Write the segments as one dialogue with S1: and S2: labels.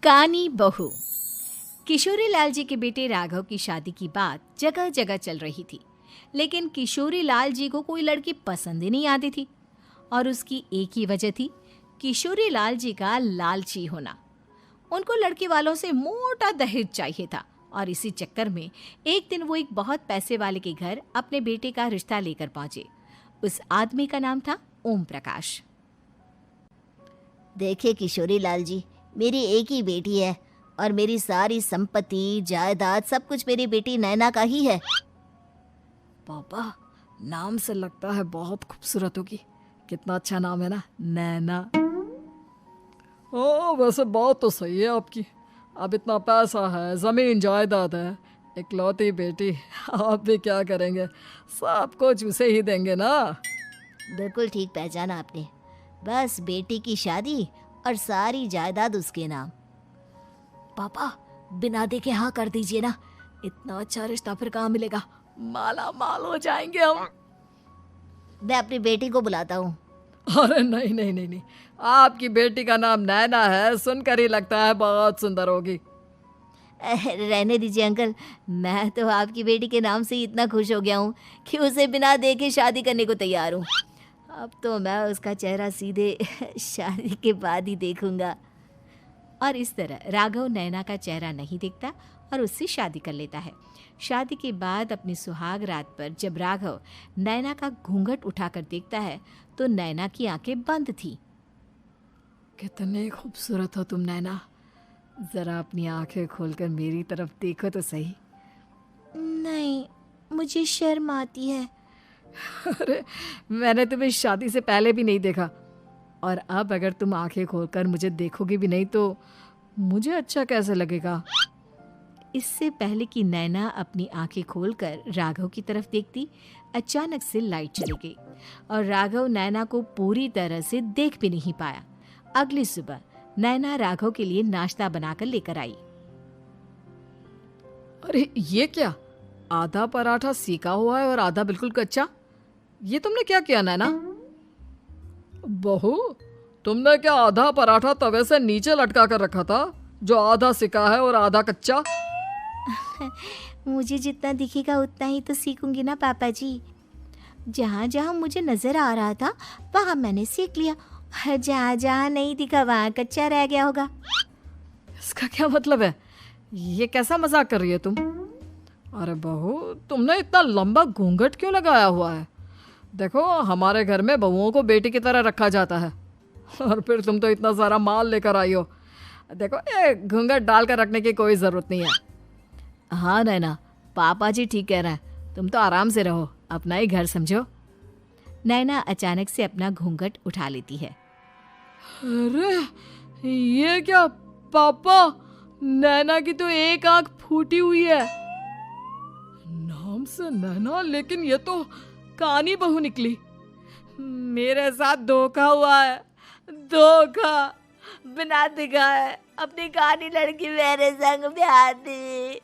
S1: कानी बहू। किशोरी लाल जी के बेटे राघव की शादी की बात जगह जगह चल रही थी, लेकिन किशोरी लाल जी को कोई लड़की पसंद ही नहीं आती थी। और उसकी एक ही वजह थी, किशोरी लाल जी का लालची होना। उनको लड़की वालों से मोटा दहेज चाहिए था और इसी चक्कर में एक दिन वो एक बहुत पैसे वाले के घर अपने बेटे का रिश्ता लेकर पहुंचे। उस आदमी का नाम था ओम प्रकाश।
S2: देखिए किशोरी लाल जी, मेरी एक ही बेटी है और मेरी सारी संपत्ति जायदाद सब कुछ मेरी बेटी नैना का ही है।
S3: पापा, नाम से लगता है बहुत खूबसूरत होगी। कितना अच्छा नाम है ना, नैना। ओ, वैसे बात तो सही है आपकी। अब इतना पैसा है, जमीन जायदाद है, इकलौती बेटी, आप भी क्या करेंगे? सब कुछ उसे ही देंगे ना।
S2: बिल्कुल ठीक पहचाना आपने। बस बेटी की शादी और सारी जायदाद उसके नाम।
S3: पापा, बिना देखे हाँ कर दीजिए ना। इतना अच्छा रिश्ता फिर कहाँ मिलेगा? माला माल हो जाएंगे हम।
S2: मैं अपनी बेटी को बुलाता हूँ।
S3: अरे नहीं नहीं नहीं नहीं, आपकी बेटी का नाम नैना है, सुनकर ही लगता है बहुत सुंदर होगी।
S2: रहने दीजिए अंकल, मैं तो आपकी बेटी के नाम से ही इतना खुश हो गया हूँ कि उसे बिना देखे शादी करने को तैयार हूँ। अब तो मैं उसका चेहरा सीधे शादी के बाद ही देखूंगा।
S1: और इस तरह राघव नैना का चेहरा नहीं देखता और उससे शादी कर लेता है। शादी के बाद अपनी सुहाग रात पर जब राघव नैना का घूंघट उठाकर देखता है तो नैना की आंखें बंद थी।
S3: कितने खूबसूरत हो तुम नैना, जरा अपनी आंखें खोलकर मेरी तरफ देखो तो सही।
S2: नहीं, मुझे शर्म आती है।
S3: अरे, मैंने तुम्हें शादी से पहले भी नहीं देखा, और अब अगर तुम आंखें खोलकर मुझे देखोगी भी नहीं तो मुझे अच्छा कैसे लगेगा?
S1: इससे पहले कि नैना अपनी आंखें खोलकर राघव की तरफ देखती, अचानक से लाइट चली गई और राघव नैना को पूरी तरह से देख भी नहीं पाया। अगली सुबह नैना राघव के लिए नाश्ता बनाकर लेकर आई।
S3: अरे ये क्या, आधा पराठा सेका हुआ है और आधा बिल्कुल कच्चा। ये तुमने क्या किया नैना? बहू, तुमने क्या आधा पराठा तवे से नीचे लटका कर रखा था, जो आधा सेका है और आधा कच्चा?
S2: मुझे जितना दिखेगा उतना ही तो सीखूंगी ना पापा जी। जहाँ जहाँ मुझे नजर आ रहा था वहाँ मैंने सीख लिया, जहाँ जहाँ नहीं दिखा वहाँ कच्चा रह गया होगा।
S3: इसका क्या मतलब है? ये कैसा मजाक कर रही है तुम? अरे बहू, तुमने इतना लंबा घूंघट क्यों लगाया हुआ है? देखो, हमारे घर में बहुओं को बेटी की तरह रखा जाता है, और फिर तुम तो इतना सारा माल लेकर आई हो। देखो, ये घूंघट डालकर रखने की कोई ज़रूरत नहीं है।
S1: हाँ नैना, पापा जी ठीक कह रहे हैं, तुम तो आराम से रहो, अपना ही घर समझो। नैना अचानक से अपना घूंघट उठा लेती है।
S3: अरे ये क्या पापा, नैना की तो एक आंख फूटी हुई है। नाम से नैना, लेकिन ये तो कानी बहू निकली। मेरे साथ धोखा हुआ है, धोखा।
S2: बिना दिखाए अपनी कानी लड़की मेरे संग ब्याह दी।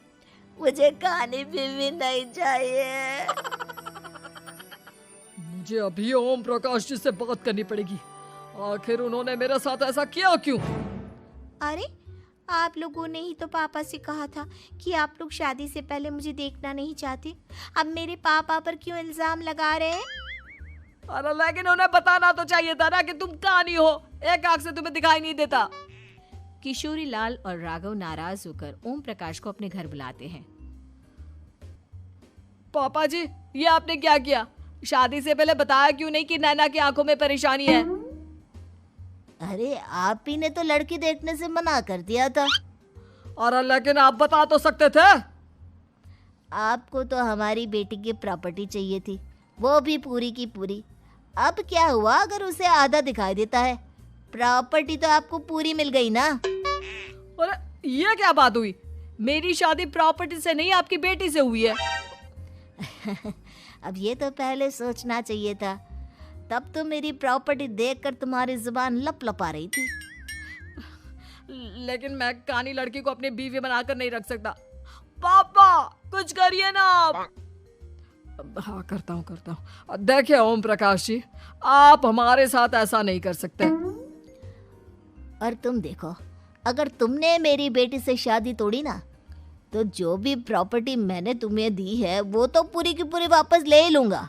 S2: मुझे कानी बीवी नहीं चाहिए।
S3: मुझे अभी ओम प्रकाश जी से बात करनी पड़ेगी। आखिर उन्होंने मेरे साथ ऐसा किया क्यों?
S2: अरे, आप लोगों ने ही तो पापा से कहा था कि आप लोग शादी से पहले मुझे देखना नहीं चाहते। अब मेरे पापा पर क्यों इल्जाम लगा रहे हैं?
S3: अरे लेकिन उन्हें बताना तो चाहिए था ना कि तुम कानी हो, एक आंख से तुम्हें दिखाई नहीं देता।
S1: किशोरी लाल और राघव नाराज होकर ओम प्रकाश को अपने घर बुलाते हैं।
S3: पापा जी, ये आपने क्या किया? शादी से पहले बताया क्यों नहीं कि नैना की आंखों में परेशानी है?
S2: अरे, आप ही ने तो लड़की देखने से मना कर दिया था।
S3: और लेकिन आप बता तो सकते थे।
S2: आपको तो हमारी बेटी की प्रॉपर्टी चाहिए थी, वो भी पूरी की पूरी। अब क्या हुआ अगर उसे आधा दिखाई देता है? प्रॉपर्टी तो आपको पूरी मिल गई ना।
S3: अरे ये क्या बात हुई? मेरी शादी प्रॉपर्टी से नहीं, आपकी बेटी से हुई है।
S2: अब ये तो पहले सोचना चाहिए था, तब तो मेरी प्रॉपर्टी देखकर तुम्हारी जुबान लप लपा रही थी।
S3: लेकिन मैं कानी लड़की को अपनी बीवी बनाकर नहीं रख सकता। पापा, कुछ करिए ना आप। हाँ, करता हूँ। देखिए ओम प्रकाश जी, आप हमारे साथ ऐसा नहीं कर सकते।
S2: और तुम देखो, अगर तुमने मेरी बेटी से शादी तोड़ी ना, तो जो भी प्रॉपर्टी मैंने तुम्हें दी है वो तो पूरी की पूरी वापस ले ही लूँगा,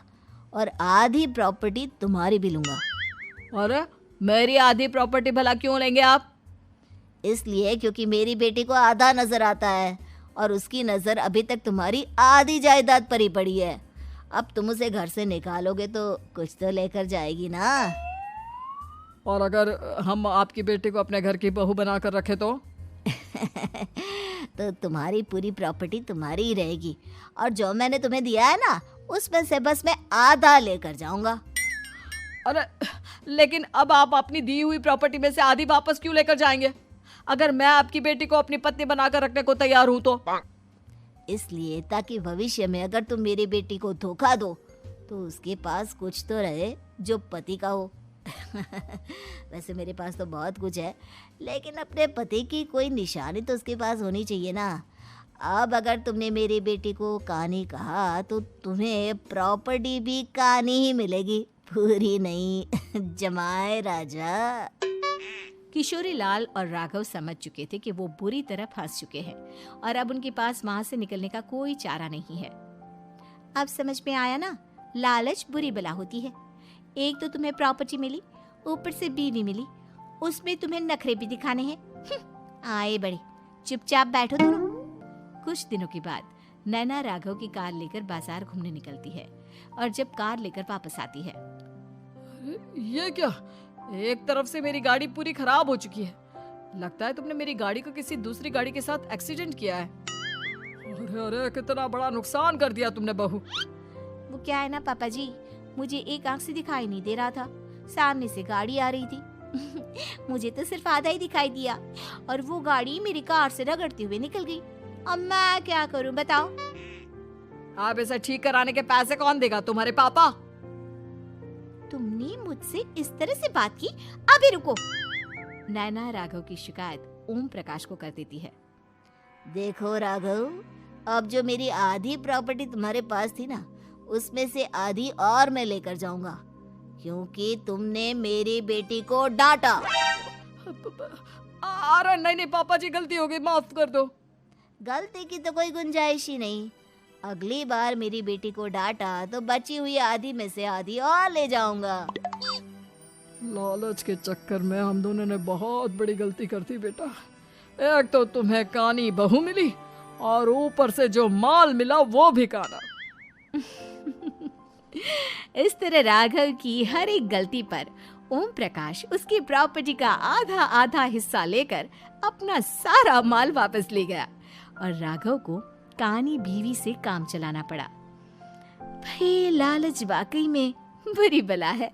S2: और आधी प्रॉपर्टी तुम्हारी भी लूँगा।
S3: अरे मेरी आधी प्रॉपर्टी भला क्यों लेंगे आप?
S2: इसलिए क्योंकि मेरी बेटी को आधा नज़र आता है और उसकी नज़र अभी तक तुम्हारी आधी जायदाद पर ही पड़ी है। अब तुम उसे घर से निकालोगे तो कुछ तो लेकर जाएगी ना।
S3: और अगर हम आपकी बेटी को अपने घर की बहू बनाकर रखे तो?
S2: तो तुम्हारी पूरी प्रॉपर्टी तुम्हारी ही रहेगी, और जो मैंने तुम्हें दिया है ना, उसमें से बस मैं आधा लेकर जाऊंगा।
S3: अरे लेकिन अब आप अपनी दी हुई प्रॉपर्टी में से आधी वापस क्यों लेकर जाएंगे? अगर मैं आपकी बेटी को अपनी पत्नी बनाकर रखने को तैयार हूं तो?
S2: इसलिए ताकि भविष्य में अगर तुम मेरी बेटी को धोखा दो तो उसके पास कुछ तो रहे जो पति का हो। वैसे मेरे पास तो बहुत कुछ है, लेकिन अपने पति की कोई निशानी तो उसके पास होनी चाहिए ना। अब अगर तुमने मेरी बेटी को कहानी कहा तो तुम्हें प्रॉपर्टी भी कहानी ही मिलेगी, पूरी नहीं। जमाए राजा।
S1: किशोरी लाल और राघव समझ चुके थे कि वो बुरी तरह फंस चुके हैं और अब उनके पास वहां से निकलने का कोई चारा नहीं है। अब समझ में आया ना, लालच बुरी बला होती है। एक तो तुम्हें प्रॉपर्टी मिली, ऊपर से बीवी मिली, उसमें तुम्हें नखरे भी दिखाने हैं। आए बड़े, चुपचाप बैठो दोनों। कुछ दिनों के बाद नैना राघव की कार लेकर बाजार घूमने निकलती है और जब कार लेकर वापस आती है,
S3: ये क्या? एक तरफ से मेरी गाड़ी पूरी खराब हो चुकी है। लगता है तुमने मेरी गाड़ी को किसी दूसरी गाड़ी के साथ एक्सीडेंट किया है। अरे अरे कितना बड़ा नुकसान कर दिया तुमने बहू।
S1: वो क्या है ना पापा जी, मुझे एक आंख से दिखाई नहीं दे रहा था, सामने से गाड़ी आ रही थी। मुझे तो सिर्फ आधा ही दिखाई दिया और वो गाड़ी मेरी कार से रगड़ते हुए निकल गई। अब मैं क्या करूं बताओ?
S3: आप इसे ठीक कराने के पैसे कौन देगा? तुम्हारे पापा।
S1: तुमने मुझसे इस तरह से बात की? अभी रुको। नैना राघव की शिकायत ओम प्रकाश को कर देती है।
S2: देखो राघव, अब जो मेरी आधी प्रॉपर्टी तुम्हारे पास थी ना, उसमें से आधी और मैं लेकर जाऊंगा, क्योंकि तुमने मेरी बेटी को डांटा।
S3: अरे नहीं नहीं पापा जी, गलती हो गई, माफ कर दो।
S2: गलती की तो कोई गुंजाइश ही नहीं। अगली बार मेरी बेटी को डांटा तो बची हुई आधी में से आधी और ले जाऊंगा।
S3: लालच के चक्कर में हम दोनों ने बहुत बड़ी गलती कर दी बेटा। एक तो तुम्हें कानी बहू मिली और ऊपर से जो माल मिला वो भी काना।
S1: इस तरह राघव की हर एक गलती पर ओम प्रकाश उसकी प्रॉपर्टी का आधा आधा हिस्सा लेकर अपना सारा माल वापस ले गया और राघव को कानी बीवी से काम चलाना पड़ा। भाई लालच वाकई में बुरी बला है।